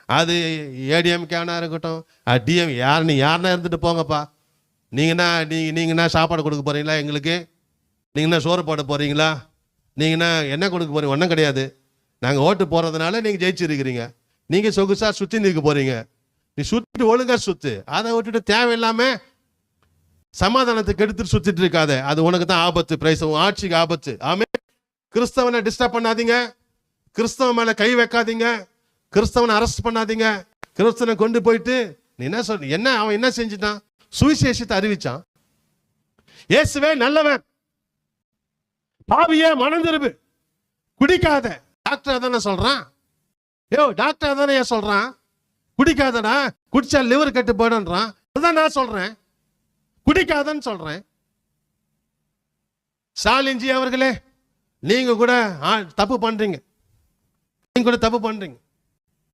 அது ஏடிஎம்கேனா இருக்கட்டும், டிஎம் யாருன்னா இருந்துட்டு போங்கப்பா. நீங்கன்னா சாப்பாடு கொடுக்க போகிறீங்களா எங்களுக்கு? நீங்கன்னா சோறு போட போகிறீங்களா? நீங்கன்னா என்ன கொடுக்க போகிறீங்க? ஒன்றும் கிடையாது. நாங்கள் ஓட்டு போடுறதுனால நீங்கள் ஜெயிச்சிருக்கிறீங்க. நீங்கள் சொகுசாக சுற்றி நிற்க போகிறீங்க. நீ சுற்றிட்டு ஒழுங்காக சுற்று. அதை விட்டுட்டு தேவையில்லாமல் சமாதானத்துக்கு எடுத்துட்டு சுற்றிட்டு இருக்காத. அது உனக்கு தான் ஆபத்து. பிரைஸ், உன் ஆட்சிக்கு ஆபத்து. ஆமென். கிறிஸ்தவனை டிஸ்டர்ப் பண்ணாதீங்க. கிறிஸ்தவன் மேலே கை வைக்காதீங்க. கிறிஸ்தவனை அரெஸ்ட் பண்ணாதீங்க. கிறிஸ்தவனை கொண்டு போயிட்டு நீ என்ன சொல்ற? அவன் என்ன செஞ்சுட்டான்? சுவிசேஷத்தை அறிவிச்சான். இயேசுவே நல்லவன், பாவியே மனம் திரும்பு, குடிக்காத. டாக்டர் அதானே சொல்றான். டாக்டர் அதானே சொல்றான், குடிக்காதடா, குடிச்சா லிவர் கட்டு போயிடுன்றான். அதுதான் நான் சொல்றேன், குடிக்காதன்னு சொல்றேன். ஸ்டாலின்ஜி அவர்களே, நீங்க கூட தப்பு பண்றீங்க.